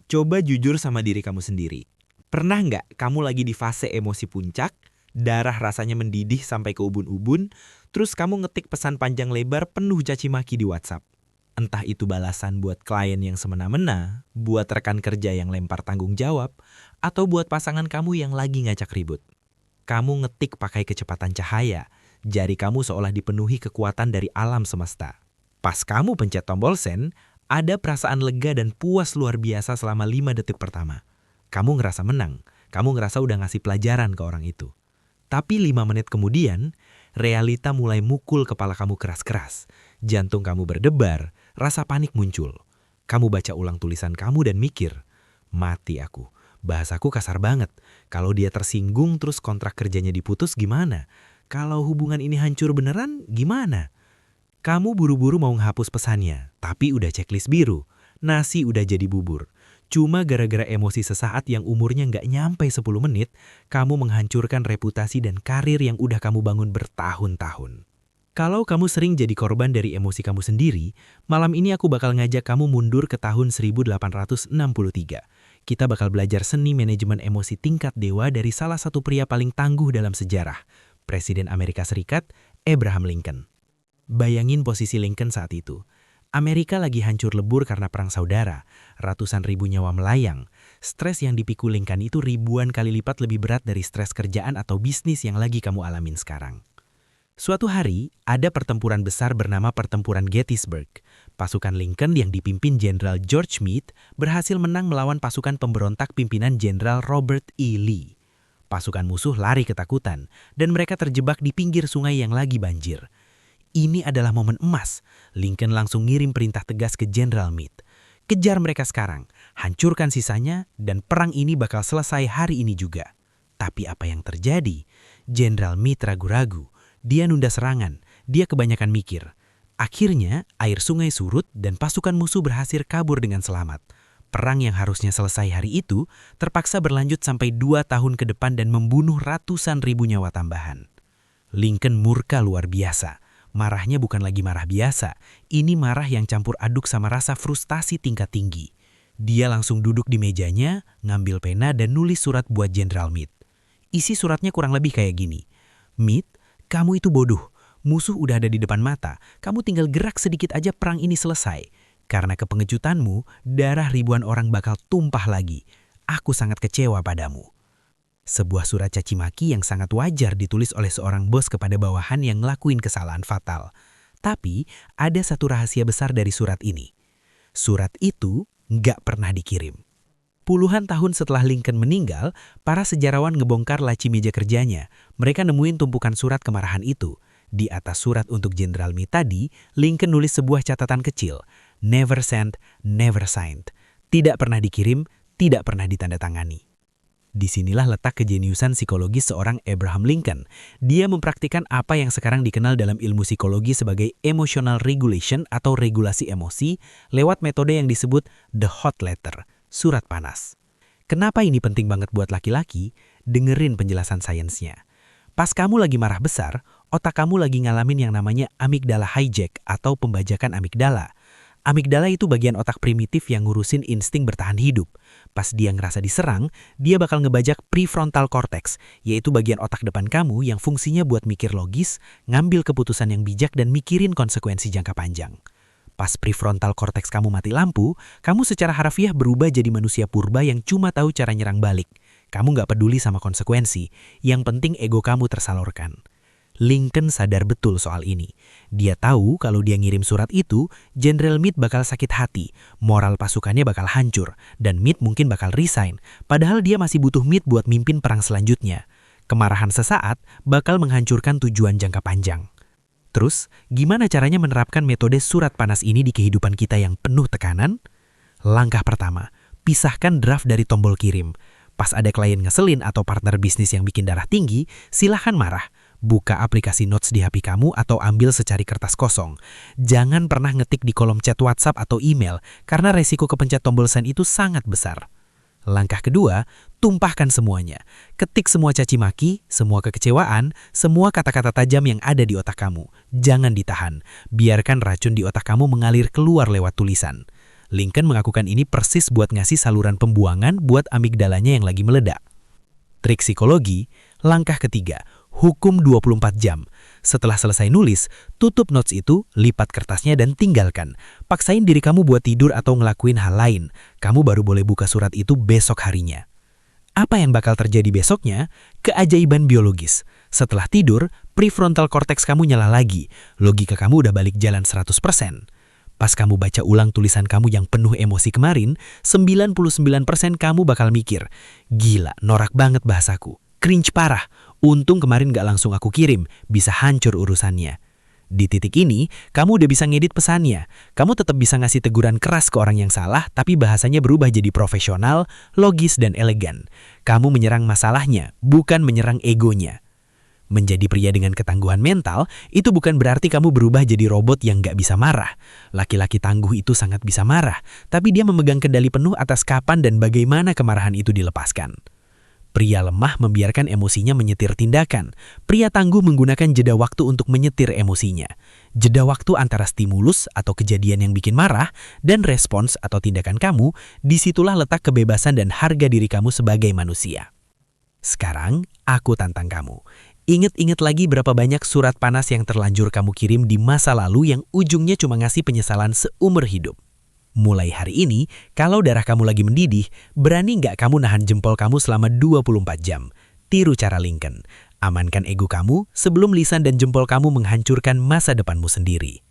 Coba jujur sama diri kamu sendiri. Pernah nggak kamu lagi di fase emosi puncak, darah rasanya mendidih sampai ke ubun-ubun, terus kamu ngetik pesan panjang lebar penuh caci maki di WhatsApp? Entah itu balasan buat klien yang semena-mena, buat rekan kerja yang lempar tanggung jawab, atau buat pasangan kamu yang lagi ngajak ribut. Kamu ngetik pakai kecepatan cahaya, jari kamu seolah dipenuhi kekuatan dari alam semesta. Pas kamu pencet tombol send, ada perasaan lega dan puas luar biasa selama 5 detik pertama. Kamu ngerasa menang, kamu ngerasa udah ngasih pelajaran ke orang itu. Tapi 5 menit kemudian, realita mulai mukul kepala kamu keras-keras. Jantung kamu berdebar, rasa panik muncul. Kamu baca ulang tulisan kamu dan mikir, mati aku. Bahasaku kasar banget. Kalau dia tersinggung terus kontrak kerjanya diputus gimana? Kalau hubungan ini hancur beneran gimana? Kamu buru-buru mau menghapus pesannya, tapi udah checklist biru. Nasi udah jadi bubur. Cuma gara-gara emosi sesaat yang umurnya nggak nyampe 10 menit, kamu menghancurkan reputasi dan karir yang udah kamu bangun bertahun-tahun. Kalau kamu sering jadi korban dari emosi kamu sendiri, malam ini aku bakal ngajak kamu mundur ke tahun 1863. Kita bakal belajar seni manajemen emosi tingkat dewa dari salah satu pria paling tangguh dalam sejarah, Presiden Amerika Serikat, Abraham Lincoln. Bayangin posisi Lincoln saat itu. Amerika lagi hancur lebur karena perang saudara, ratusan ribu nyawa melayang. Stres yang dipikul Lincoln itu ribuan kali lipat lebih berat dari stres kerjaan atau bisnis yang lagi kamu alamin sekarang. Suatu hari, ada pertempuran besar bernama Pertempuran Gettysburg. Pasukan Lincoln yang dipimpin Jenderal George Meade berhasil menang melawan pasukan pemberontak pimpinan Jenderal Robert E. Lee. Pasukan musuh lari ketakutan, dan mereka terjebak di pinggir sungai yang lagi banjir. Ini adalah momen emas. Lincoln langsung ngirim perintah tegas ke Jenderal Meade. Kejar mereka sekarang, hancurkan sisanya, dan perang ini bakal selesai hari ini juga. Tapi apa yang terjadi? Jenderal Meade ragu-ragu. Dia nunda serangan, dia kebanyakan mikir. Akhirnya, air sungai surut dan pasukan musuh berhasil kabur dengan selamat. Perang yang harusnya selesai hari itu, terpaksa berlanjut sampai 2 tahun ke depan dan membunuh ratusan ribu nyawa tambahan. Lincoln murka luar biasa. Marahnya bukan lagi marah biasa, ini marah yang campur aduk sama rasa frustasi tingkat tinggi. Dia langsung duduk di mejanya, ngambil pena dan nulis surat buat Jenderal Meade. Isi suratnya kurang lebih kayak gini. Meade, kamu itu bodoh. Musuh udah ada di depan mata. Kamu tinggal gerak sedikit aja perang ini selesai. Karena kepengejutanmu, darah ribuan orang bakal tumpah lagi. Aku sangat kecewa padamu. Sebuah surat caci maki yang sangat wajar ditulis oleh seorang bos kepada bawahan yang ngelakuin kesalahan fatal. Tapi ada satu rahasia besar dari surat ini. Surat itu nggak pernah dikirim. Puluhan tahun setelah Lincoln meninggal, para sejarawan ngebongkar laci meja kerjanya. Mereka nemuin tumpukan surat kemarahan itu. Di atas surat untuk Jenderal Meade tadi, Lincoln nulis sebuah catatan kecil. Never sent, never signed. Tidak pernah dikirim, tidak pernah ditandatangani. Disinilah letak kejeniusan psikologis seorang Abraham Lincoln. Dia mempraktikkan apa yang sekarang dikenal dalam ilmu psikologi sebagai emotional regulation atau regulasi emosi lewat metode yang disebut the hot letter, surat panas. Kenapa ini penting banget buat laki-laki? Dengerin penjelasan sainsnya. Pas kamu lagi marah besar, otak kamu lagi ngalamin yang namanya amigdala hijack atau pembajakan amigdala. Amigdala itu bagian otak primitif yang ngurusin insting bertahan hidup. Pas dia ngerasa diserang, dia bakal ngebajak prefrontal cortex, yaitu bagian otak depan kamu yang fungsinya buat mikir logis, ngambil keputusan yang bijak dan mikirin konsekuensi jangka panjang. Pas prefrontal cortex kamu mati lampu, kamu secara harfiah berubah jadi manusia purba yang cuma tahu cara nyerang balik. Kamu nggak peduli sama konsekuensi, yang penting ego kamu tersalurkan. Lincoln sadar betul soal ini. Dia tahu kalau dia ngirim surat itu, Jenderal Meade bakal sakit hati, moral pasukannya bakal hancur, dan Meade mungkin bakal resign, padahal dia masih butuh Meade buat mimpin perang selanjutnya. Kemarahan sesaat bakal menghancurkan tujuan jangka panjang. Terus, gimana caranya menerapkan metode surat panas ini di kehidupan kita yang penuh tekanan? Langkah pertama, pisahkan draft dari tombol kirim. Pas ada klien ngeselin atau partner bisnis yang bikin darah tinggi, silahkan marah. Buka aplikasi notes di HP kamu atau ambil secari kertas kosong. Jangan pernah ngetik di kolom chat WhatsApp atau email, karena resiko kepencet tombol send itu sangat besar. Langkah kedua, tumpahkan semuanya. Ketik semua caci maki, semua kekecewaan, semua kata-kata tajam yang ada di otak kamu. Jangan ditahan. Biarkan racun di otak kamu mengalir keluar lewat tulisan. Lincoln mengakukan ini persis buat ngasih saluran pembuangan buat amigdalanya yang lagi meledak. Trik psikologi, langkah ketiga, hukum 24 jam. Setelah selesai nulis, tutup notes itu, lipat kertasnya dan tinggalkan. Paksain diri kamu buat tidur atau ngelakuin hal lain. Kamu baru boleh buka surat itu besok harinya. Apa yang bakal terjadi besoknya? Keajaiban biologis. Setelah tidur, prefrontal cortex kamu nyala lagi. Logika kamu udah balik jalan 100%. Pas kamu baca ulang tulisan kamu yang penuh emosi kemarin, 99% kamu bakal mikir, gila, norak banget bahasaku. Cringe parah. Untung kemarin gak langsung aku kirim, bisa hancur urusannya. Di titik ini, kamu udah bisa ngedit pesannya. Kamu tetap bisa ngasih teguran keras ke orang yang salah, tapi bahasanya berubah jadi profesional, logis, dan elegan. Kamu menyerang masalahnya, bukan menyerang egonya. Menjadi pria dengan ketangguhan mental, itu bukan berarti kamu berubah jadi robot yang gak bisa marah. Laki-laki tangguh itu sangat bisa marah, tapi dia memegang kendali penuh atas kapan dan bagaimana kemarahan itu dilepaskan. Pria lemah membiarkan emosinya menyetir tindakan. Pria tangguh menggunakan jeda waktu untuk menyetir emosinya. Jeda waktu antara stimulus atau kejadian yang bikin marah dan respons atau tindakan kamu, disitulah letak kebebasan dan harga diri kamu sebagai manusia. Sekarang, aku tantang kamu. Ingat-ingat lagi berapa banyak surat panas yang terlanjur kamu kirim di masa lalu yang ujungnya cuma ngasih penyesalan seumur hidup. Mulai hari ini, kalau darah kamu lagi mendidih, berani nggak kamu nahan jempol kamu selama 24 jam? Tiru cara Lincoln. Amankan ego kamu sebelum lisan dan jempol kamu menghancurkan masa depanmu sendiri.